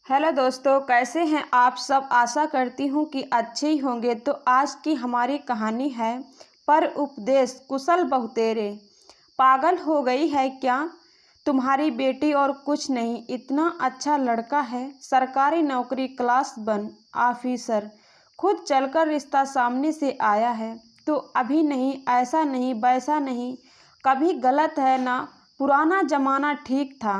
Hello दोस्तों, कैसे हैं आप सब। आशा करती हूँ कि अच्छे ही होंगे। तो आज की हमारी कहानी है पर उपदेश कुशल बहुतेरे। पागल हो गई है क्या तुम्हारी बेटी? और कुछ नहीं, इतना अच्छा लड़का है, सरकारी नौकरी, क्लास 1 ऑफिसर, खुद चलकर रिश्ता सामने से आया है। तो अभी नहीं, ऐसा नहीं, वैसा नहीं, कभी गलत है ना। पुराना जमाना ठीक था,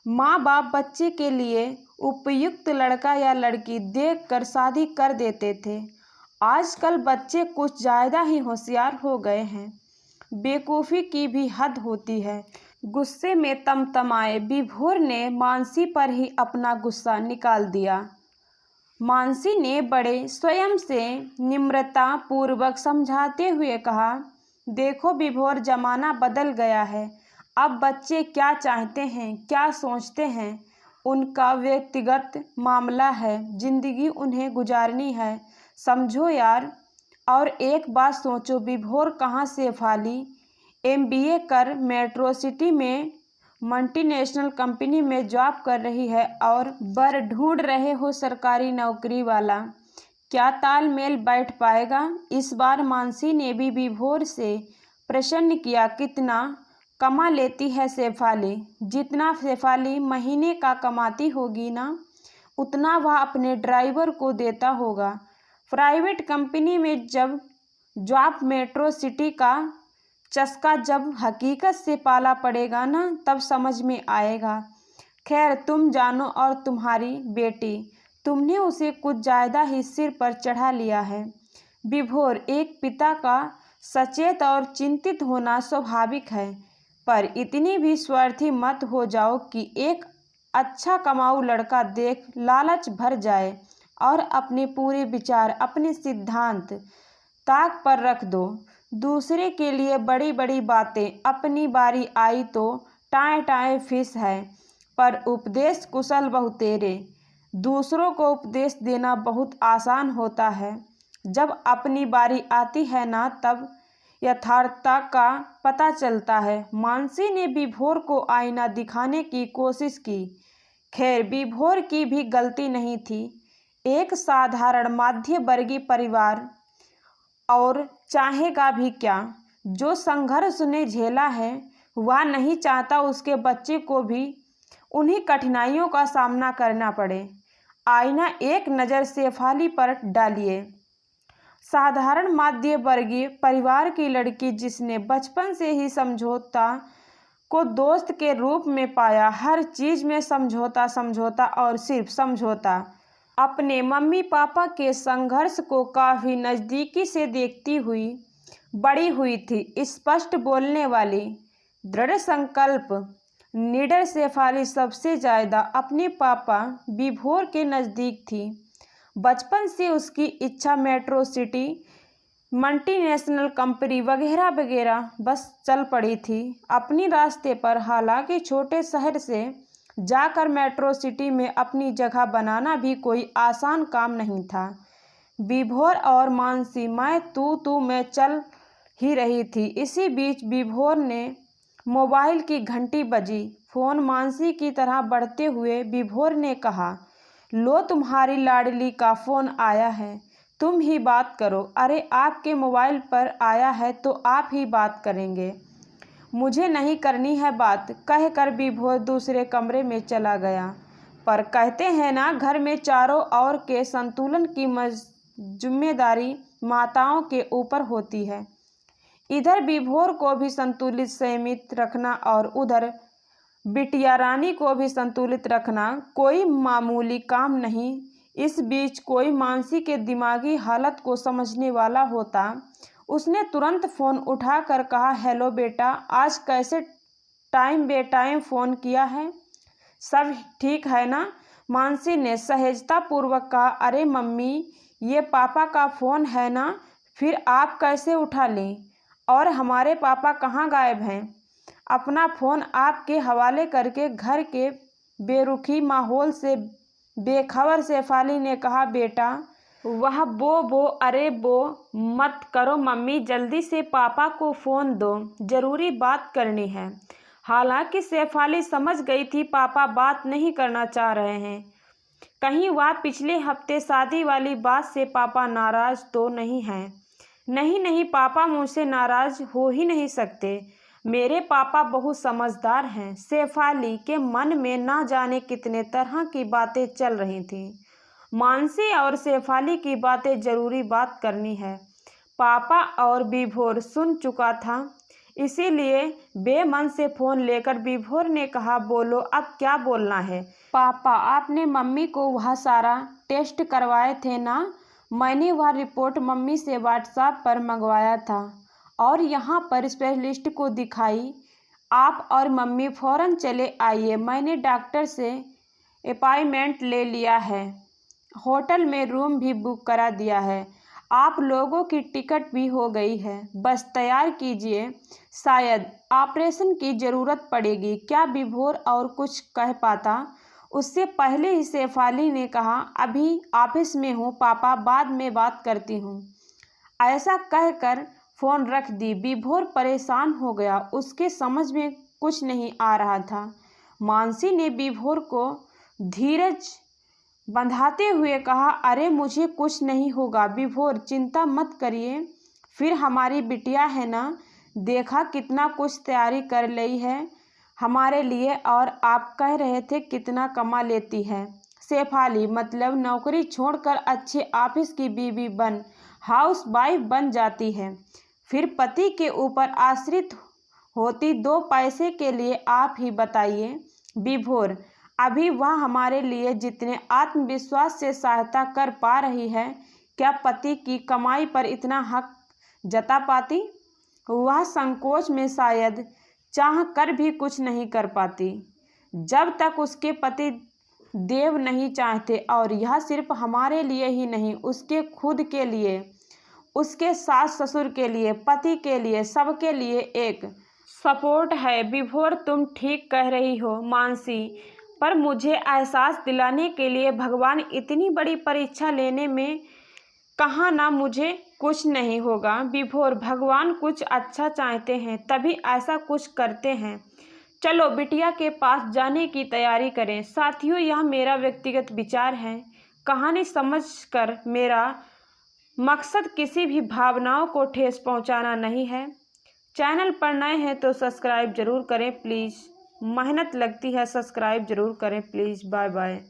माँ बाप बच्चे के लिए उपयुक्त लड़का या लड़की देखकर शादी कर देते थे। आजकल बच्चे कुछ ज़्यादा ही होशियार हो गए हैं, बेवकूफ़ी की भी हद होती है। गुस्से में तमतमाए विभोर ने मानसी पर ही अपना गुस्सा निकाल दिया। मानसी ने बड़े स्वयं से निम्रता पूर्वक समझाते हुए कहा, देखो विभोर, जमाना बदल गया है। अब बच्चे क्या चाहते हैं, क्या सोचते हैं, उनका व्यक्तिगत मामला है। जिंदगी उन्हें गुजारनी है, समझो यार। और एक बात सोचो, विभोर कहाँ से फाली MBA कर मेट्रो सिटी में मल्टीनेशनल कंपनी में जॉब कर रही है और बर ढूंढ रहे हो सरकारी नौकरी वाला। क्या तालमेल बैठ पाएगा? इस बार मानसी ने भी विभोर से प्रश्न किया, कितना कमा लेती है शेफाली? जितना शेफाली महीने का कमाती होगी ना, उतना वह अपने ड्राइवर को देता होगा। प्राइवेट कंपनी में जब जॉब, मेट्रो सिटी का चस्का जब हकीकत से पाला पड़ेगा ना, तब समझ में आएगा। खैर, तुम जानो। और तुम्हारी बेटी, तुमने उसे कुछ ज़्यादा ही सिर पर चढ़ा लिया है। विभोर, एक पिता का सचेत और चिंतित होना स्वाभाविक है, पर इतनी भी स्वार्थी मत हो जाओ कि एक अच्छा कमाऊ लड़का देख लालच भर जाए और अपने पूरे विचार, अपने सिद्धांत ताक पर रख दो। दूसरे के लिए बड़ी बड़ी बातें, अपनी बारी आई तो टाएं टाएं फिस है। पर उपदेश कुशल बहुतेरे। दूसरों को उपदेश देना बहुत आसान होता है, जब अपनी बारी आती है ना, तब यथार्थता का पता चलता है। मानसी ने विभोर को आईना दिखाने की कोशिश की। खैर, विभोर की भी गलती नहीं थी। एक साधारण मध्य वर्गीय परिवार, और चाहेगा भी क्या? जो संघर्ष ने झेला है, वह नहीं चाहता उसके बच्चे को भी उन्हीं कठिनाइयों का सामना करना पड़े। आईना एक नज़र शेफाली पर डालिए। साधारण मध्य वर्गीय परिवार की लड़की, जिसने बचपन से ही समझौता को दोस्त के रूप में पाया, हर चीज़ में समझौता समझौता और सिर्फ समझौता। अपने मम्मी पापा के संघर्ष को काफ़ी नज़दीकी से देखती हुई बड़ी हुई थी। स्पष्ट बोलने वाली, दृढ़ संकल्प, निडर शेफाली सबसे ज़्यादा अपने पापा विभोर के नज़दीक थी। बचपन से उसकी इच्छा मेट्रो सिटी, मल्टीनेशनल कंपनी वगैरह वगैरह बस चल पड़ी थी अपनी रास्ते पर। हालांकि छोटे शहर से जाकर मेट्रो सिटी में अपनी जगह बनाना भी कोई आसान काम नहीं था। विभोर और मानसी मैं तू में चल ही रही थी। इसी बीच विभोर ने मोबाइल की घंटी बजी। फ़ोन मानसी की तरह बढ़ते हुए विभोर ने कहा, लो, तुम्हारी लाडली का फ़ोन आया है, तुम ही बात करो। अरे, आपके मोबाइल पर आया है तो आप ही बात करेंगे, मुझे नहीं करनी है बात, कहकर विभोर दूसरे कमरे में चला गया। पर कहते हैं ना, घर में चारों ओर के संतुलन की जिम्मेदारी माताओं के ऊपर होती है। इधर विभोर को भी संतुलित संयमित रखना और उधर बिटिया रानी को भी संतुलित रखना कोई मामूली काम नहीं। इस बीच कोई मानसी के दिमागी हालत को समझने वाला होता, उसने तुरंत फ़ोन उठाकर कहा, हेलो बेटा, आज कैसे टाइम बेटाइम फ़ोन किया है? सब ठीक है ना? मानसी ने सहजतापूर्वक कहा, अरे मम्मी, ये पापा का फ़ोन है ना, फिर आप कैसे उठा लें? और हमारे पापा कहाँ गायब हैं? अपना फ़ोन आपके हवाले करके घर के बेरुखी माहौल से बेखबर शेफाली ने कहा, बेटा वह बो अरे बो मत करो मम्मी, जल्दी से पापा को फ़ोन दो, ज़रूरी बात करनी है। हालांकि शेफाली समझ गई थी पापा बात नहीं करना चाह रहे हैं, कहीं वह पिछले हफ्ते शादी वाली बात से पापा नाराज तो नहीं हैं? नहीं नहीं, पापा मुझसे नाराज हो ही नहीं सकते। मेरे पापा बहुत समझदार हैं। शेफाली के मन में ना जाने कितने तरह की बातें चल रही थीं। मानसी और शेफाली की बातें जरूरी बात करनी है। पापा और विभोर सुन चुका था, इसीलिए बेमन से फ़ोन लेकर विभोर ने कहा, बोलो अब क्या बोलना है। पापा, आपने मम्मी को वह सारा टेस्ट करवाए थे ना? मैंने वह रिपोर्ट मम्मी से व्हाट्सएप पर मंगवाया था और यहाँ पर स्पेशलिस्ट को दिखाई। आप और मम्मी फ़ौरन चले आइए। मैंने डॉक्टर से अपॉइंटमेंट ले लिया है, होटल में रूम भी बुक करा दिया है, आप लोगों की टिकट भी हो गई है, बस तैयार कीजिए, शायद ऑपरेशन की ज़रूरत पड़ेगी। क्या विभोर और कुछ कह पाता, उससे पहले ही शेफाली ने कहा, अभी ऑफिस में हूँ पापा, बाद में बात करती हूँ। ऐसा कहकर फ़ोन रख दी। विभोर परेशान हो गया, उसके समझ में कुछ नहीं आ रहा था। मानसी ने विभोर को धीरज बंधाते हुए कहा, अरे मुझे कुछ नहीं होगा विभोर, चिंता मत करिए। फिर हमारी बिटिया है ना, देखा कितना कुछ तैयारी कर ली है हमारे लिए, और आप कह रहे थे कितना कमा लेती है शेफाली, मतलब नौकरी छोड़कर अच्छे ऑफिस की बीवी बन हाउस वाइफ बन जाती है, फिर पति के ऊपर आश्रित होती 2 पैसे के लिए। आप ही बताइए विभोर, अभी वह हमारे लिए जितने आत्मविश्वास से सहायता कर पा रही है, क्या पति की कमाई पर इतना हक जता पाती? वह संकोच में शायद चाह कर भी कुछ नहीं कर पाती जब तक उसके पति देव नहीं चाहते। और यह सिर्फ हमारे लिए ही नहीं, उसके खुद के लिए, उसके सास ससुर के लिए, पति के लिए, सबके लिए एक सपोर्ट है। विभोर, तुम ठीक कह रही हो मानसी, पर मुझे एहसास दिलाने के लिए भगवान इतनी बड़ी परीक्षा लेने में कहा ना मुझे कुछ नहीं होगा। विभोर, भगवान कुछ अच्छा चाहते हैं तभी ऐसा कुछ करते हैं। चलो बिटिया के पास जाने की तैयारी करें। साथियों, यह मेरा व्यक्तिगत विचार है। कहानी समझकर मेरा मकसद किसी भी भावनाओं को ठेस पहुंचाना नहीं है। चैनल पर नए हैं तो सब्सक्राइब जरूर करें प्लीज़। मेहनत लगती है, सब्सक्राइब जरूर करें प्लीज़। Bye bye.